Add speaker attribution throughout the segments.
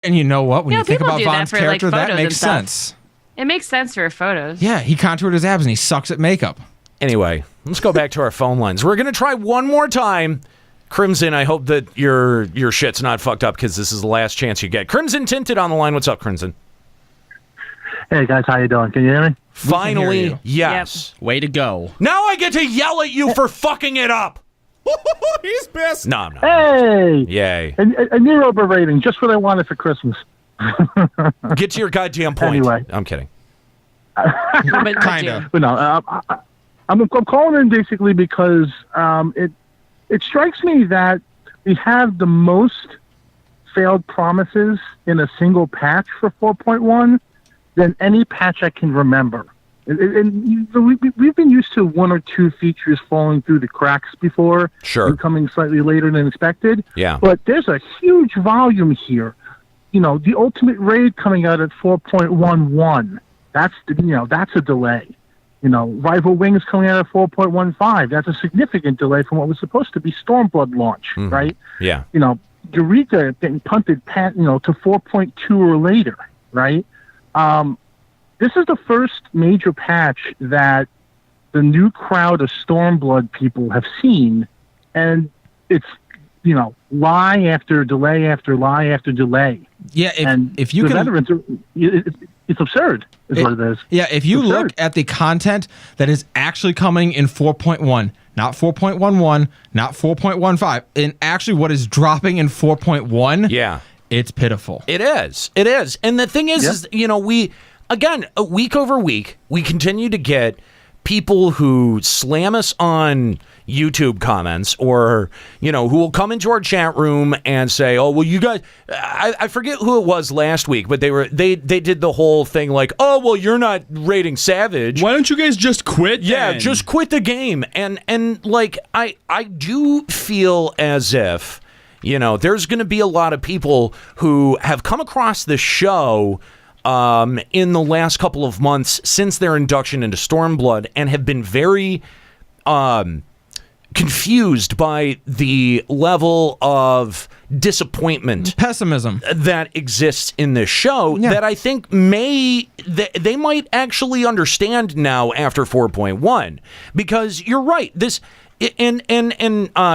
Speaker 1: And you know what? When you think
Speaker 2: people
Speaker 1: about
Speaker 2: do that
Speaker 1: Vaughn's
Speaker 2: for,
Speaker 1: character,
Speaker 2: like,
Speaker 1: that
Speaker 2: photos
Speaker 1: makes
Speaker 2: and stuff.
Speaker 1: sense.
Speaker 2: It makes sense for photos.
Speaker 1: Yeah, he contoured his abs and he sucks at makeup.
Speaker 3: Anyway, let's go back to our phone lines. We're going to try one more time. Crimson, I hope that your shit's not fucked up because this is the last chance you get. Crimsontinted on the line. What's up, Crimson?
Speaker 4: Hey, guys. How you doing? Can you hear me?
Speaker 3: Finally, yes.
Speaker 5: Yep. Way to go.
Speaker 3: Now I get to yell at you for fucking it up.
Speaker 5: He's pissed.
Speaker 3: No, I'm not.
Speaker 4: Hey!
Speaker 3: Yay.
Speaker 4: A Nero berating, just what I wanted for Christmas.
Speaker 3: Get to your goddamn point.
Speaker 4: Anyway.
Speaker 3: I'm kidding.
Speaker 1: Kind of.
Speaker 4: But no, I'm calling in basically because it strikes me that we have the most failed promises in a single patch for 4.1 than any patch I can remember. And we've been used to one or two features falling through the cracks before.
Speaker 3: Sure.
Speaker 4: And coming slightly later than expected.
Speaker 3: Yeah.
Speaker 4: But there's a huge volume here. You know, the Ultimate Raid coming out at 4.11. That's a delay. You know, Rival Wings coming out at 4.15. That's a significant delay from what was supposed to be Stormblood launch, right?
Speaker 3: Yeah.
Speaker 4: You know, Eureka getting punted, to 4.2 or later, right? This is the first major patch that the new crowd of Stormblood people have seen, and it's, lie after delay after lie after delay.
Speaker 1: Yeah, if you
Speaker 4: the
Speaker 1: can,
Speaker 4: veterans, it's absurd, is what it is.
Speaker 1: Yeah, if you look at the content that is actually coming in 4.1, not 4.11, not 4.15, and actually what is dropping in 4.1,
Speaker 3: yeah,
Speaker 1: it's pitiful.
Speaker 3: It is. It is. And the thing is, we, again, week over week, we continue to get people who slam us on YouTube comments or, who will come into our chat room and say, oh, well, you guys, I forget who it was last week, but they did the whole thing like, oh, well, you're not rating Savage.
Speaker 5: Why don't you guys just quit?
Speaker 3: Yeah,
Speaker 5: then?
Speaker 3: just quit the game. And like, I do feel as if, there's going to be a lot of people who have come across this show in the last couple of months since their induction into Stormblood and have been very confused by the level of disappointment,
Speaker 1: pessimism
Speaker 3: that exists in this show that I think they might actually understand now after 4.1, because you're right. This and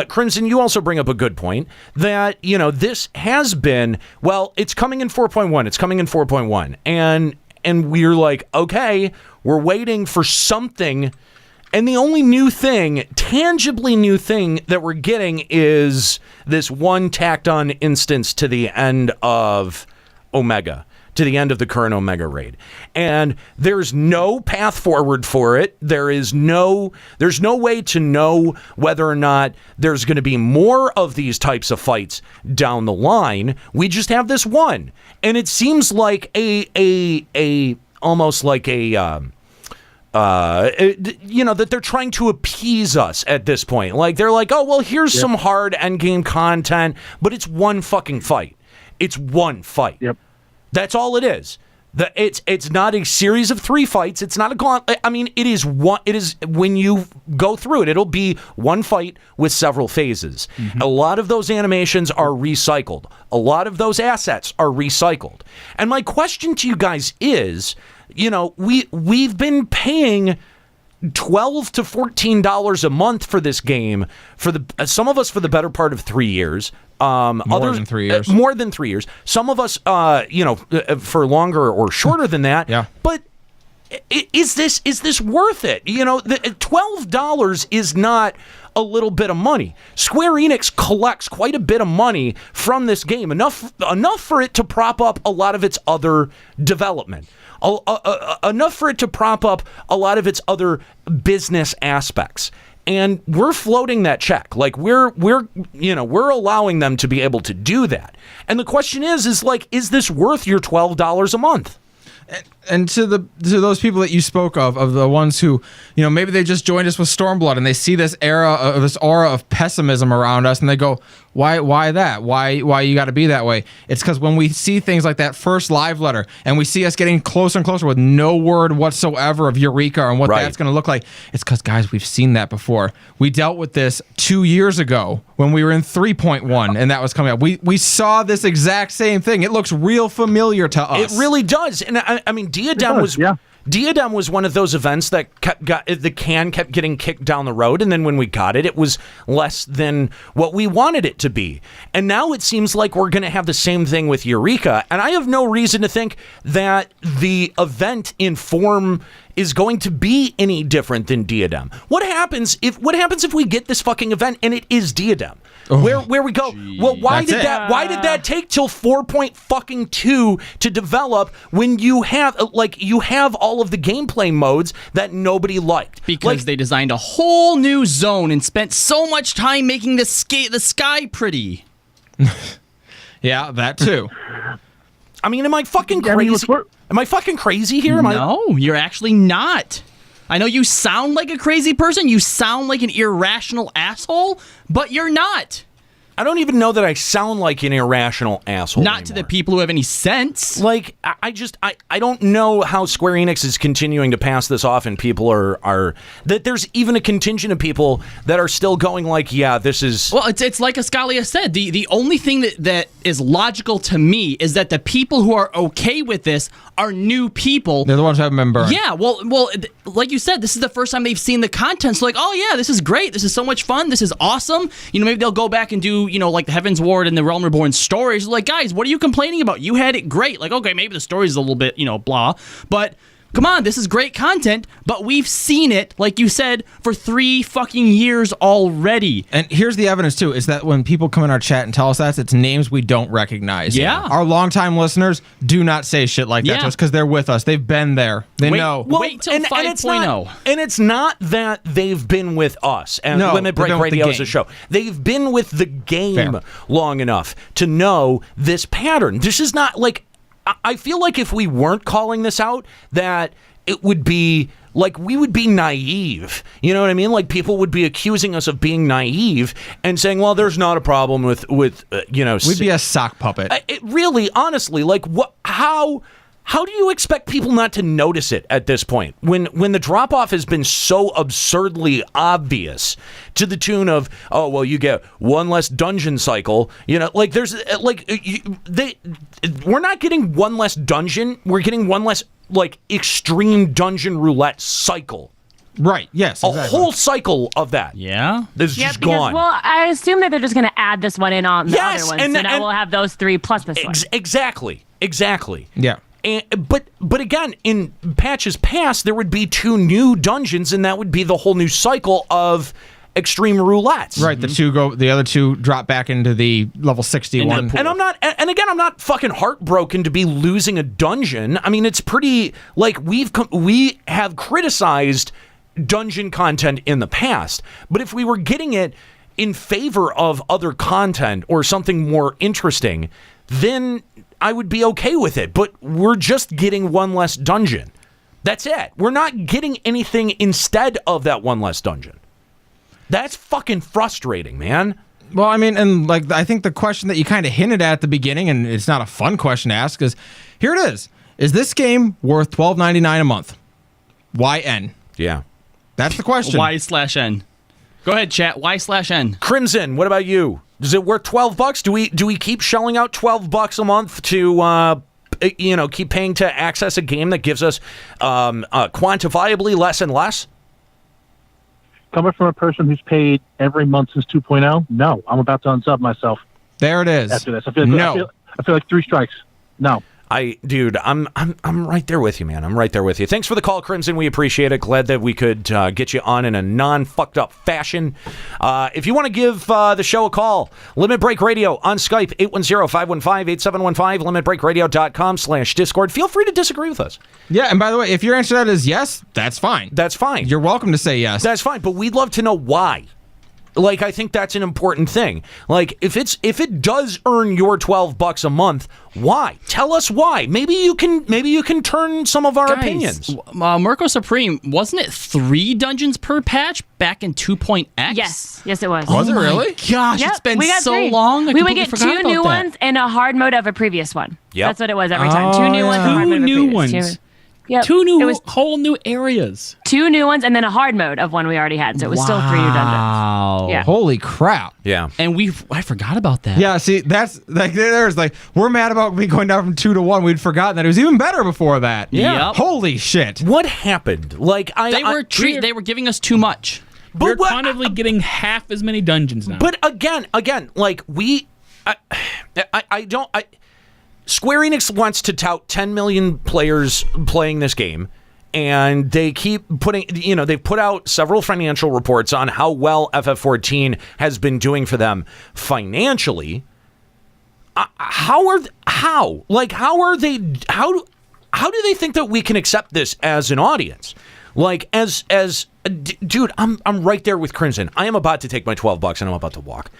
Speaker 3: Crimson, you also bring up a good point that, this has been, well, it's coming in 4.1. It's coming in 4.1. And we're like, okay, we're waiting for something. And the only new thing, tangibly new thing that we're getting is this one tacked on instance to the end of Omega, to the end of the current Omega raid. And there's no path forward for it. There's no way to know whether or not there's going to be more of these types of fights down the line. We just have this one. And it seems like almost like that they're trying to appease us at this point. Like, they're like, oh, well, here's some hard endgame content, but it's one fucking fight. It's one fight.
Speaker 4: Yep.
Speaker 3: That's all it is. It's not a series of 3 fights. It's not a gauntlet. I mean, it is one. It is, when you go through it, it'll be one fight with several phases. Mm-hmm. A lot of those animations are recycled. A lot of those assets are recycled. And my question to you guys is, we've been paying $12 to $14 a month for this game for some of us for the better part of 3 years.
Speaker 1: More than 3 years.
Speaker 3: More than 3 years. Some of us, for longer or shorter than that.
Speaker 1: Yeah.
Speaker 3: But is this worth it? The $12 is not a little bit of money. Square Enix collects quite a bit of money from this game, enough for it to prop up a lot of its other development. Enough for it to prop up a lot of its other business aspects. And we're floating that check. Like, we're allowing them to be able to do that. And the question is this worth your $12 a month?
Speaker 1: And to those people that you spoke of the ones who, maybe they just joined us with Stormblood and they see this aura of pessimism around us and they go, Why that? Why you got to be that way? It's because when we see things like that first live letter, and we see us getting closer and closer with no word whatsoever of Eureka and what that's going to look like, it's because, guys, we've seen that before. We dealt with this 2 years ago when we were in 3.1, and that was coming up. We saw this exact same thing. It looks real familiar to us.
Speaker 3: It really does. And I mean, Diadem was...
Speaker 4: Yeah.
Speaker 3: Diadem was one of those events that the can kept getting kicked down the road, and then when we got it, it was less than what we wanted it to be. And now it seems like we're going to have the same thing with Eureka, and I have no reason to think that the event in form is going to be any different than Diadem. What happens if we get this fucking event and it is Diadem? Where we go? Geez. Well, why did that take till 4.2 to develop when you have all of the gameplay modes that nobody liked?
Speaker 6: Because they designed a whole new zone and spent so much time making the sky pretty.
Speaker 1: Yeah, that too.
Speaker 3: I mean, am I fucking crazy? Am I fucking crazy here?
Speaker 6: No, you're actually not. I know you sound like a crazy person. You sound like an irrational asshole, but you're not.
Speaker 3: I don't even know that I sound like an irrational asshole
Speaker 6: Not anymore. To the people who have any sense.
Speaker 3: Like, I don't know how Square Enix is continuing to pass this off, and people are that there's even a contingent of people that are still going like, yeah, this is...
Speaker 6: Well, it's like Ascalia said. The only thing that is logical to me is that the people who are okay with this are new people.
Speaker 1: They're the ones who haven't been burned.
Speaker 6: Yeah, well, like you said, this is the first time they've seen the content. So like, oh yeah, this is great. This is so much fun. This is awesome. You know, maybe they'll go back and do, you know, like the Heaven's Ward and the Realm Reborn stories. Like, guys, what are you complaining about? You had it great. Like, okay, maybe the story's a little bit, you know, blah, but come on, this is great content, but we've seen it, like you said, for 3 fucking years already.
Speaker 1: And here's the evidence, too, is that when people come in our chat and tell us that, it's names we don't recognize.
Speaker 6: Yeah.
Speaker 1: Our longtime listeners do not say shit like that to us because they're with us. They've been there. They know.
Speaker 6: Well, wait till 5.0.
Speaker 3: And it's not that they've been with us, and Limit Break Radio is a show. They've been with the game long enough to know this pattern. This is not like... I feel like if we weren't calling this out, that it would be like we would be naive. You know what I mean? Like people would be accusing us of being naive and saying, "Well, there's not a problem with you know."
Speaker 1: We'd be a sock puppet.
Speaker 3: It really, honestly, like what? How do you expect people not to notice it at this point when the drop off has been so absurdly obvious to the tune of, oh well, you get one less dungeon cycle, you know, like there's like we're not getting one less dungeon, we're getting one less like extreme dungeon roulette cycle.
Speaker 1: Right. Yes.
Speaker 3: Exactly. A whole cycle of that.
Speaker 6: Yeah.
Speaker 3: That's just gone.
Speaker 2: Well, I assume that they're just going to add this one in on the other ones,
Speaker 3: and
Speaker 2: now we'll have those 3 plus this one.
Speaker 3: Exactly.
Speaker 1: Yeah.
Speaker 3: But again, in patches past, there would be 2 new dungeons, and that would be the whole new cycle of extreme roulettes.
Speaker 1: Right. The other 2 drop back into the level 61.
Speaker 3: And I'm not fucking heartbroken to be losing a dungeon. I mean, it's pretty like we have criticized dungeon content in the past, but if we were getting it in favor of other content or something more interesting, then I would be okay with it, but we're just getting one less dungeon. That's it. We're not getting anything instead of that one less dungeon. That's fucking frustrating, man.
Speaker 1: Well, I mean, and like I think the question that you kind of hinted at the beginning, and it's not a fun question to ask, is here it is. Is this game worth $12.99 a month? Why N?
Speaker 3: Yeah.
Speaker 1: That's the question.
Speaker 6: Y/N. Go ahead, chat. Y/N.
Speaker 3: Crimson, what about you? Is it worth $12? Do we keep shelling out $12 a month to keep paying to access a game that gives us quantifiably less and less?
Speaker 4: Coming from a person who's paid every month since 2.0, no, I'm about to unsub myself.
Speaker 1: There it is.
Speaker 4: After this, I feel like 3 strikes. No.
Speaker 3: Dude, I'm right there with you, man. I'm right there with you. Thanks for the call, Crimson. We appreciate it. Glad that we could get you on in a non-fucked up fashion. If you want to give the show a call, Limit Break Radio on Skype, 810-515-8715, limitbreakradio.com/Discord. Feel free to disagree with us.
Speaker 1: Yeah, and by the way, if your answer to that is yes, that's fine.
Speaker 3: That's fine.
Speaker 1: You're welcome to say yes.
Speaker 3: That's fine, but we'd love to know why. Like, I think that's an important thing. Like, if it does earn your $12 a month, why? Tell us why. Maybe you can turn some of our opinions.
Speaker 6: Mirko Supreme, wasn't it 3 dungeons per patch back in 2.x?
Speaker 2: Yes, it was.
Speaker 1: Was it really?
Speaker 6: Gosh,
Speaker 2: Yep,
Speaker 6: it's been
Speaker 2: we got
Speaker 6: so
Speaker 2: 3.
Speaker 6: long.
Speaker 2: We would get 2 new ones and a hard mode of a previous one.
Speaker 3: Yep.
Speaker 2: That's what it was every time. 2 new ones, and a hard
Speaker 5: 2
Speaker 2: mode of a
Speaker 5: new
Speaker 2: previous.
Speaker 5: ones.
Speaker 2: Yep.
Speaker 5: 2 new,
Speaker 2: It was
Speaker 5: whole new areas.
Speaker 2: 2 new ones and then a hard mode of one we already had. So it was still 3 new dungeons.
Speaker 6: Wow.
Speaker 2: Yeah.
Speaker 1: Holy crap.
Speaker 3: Yeah.
Speaker 6: And I forgot about that.
Speaker 1: Yeah, see, that's like there's like we're mad about me going down from 2 to 1. We'd forgotten that it was even better before that.
Speaker 6: Yeah. Yep.
Speaker 1: Holy shit.
Speaker 3: What happened? Like,
Speaker 6: They were giving us too much.
Speaker 5: We're finally getting half as many dungeons now.
Speaker 3: But again, like Square Enix wants to tout 10 million players playing this game, and they keep putting, they've put out several financial reports on how well FF14 has been doing for them financially. How do they think that we can accept this as an audience? Like, dude, I'm right there with Crimson. I am about to take my $12 and I'm about to walk.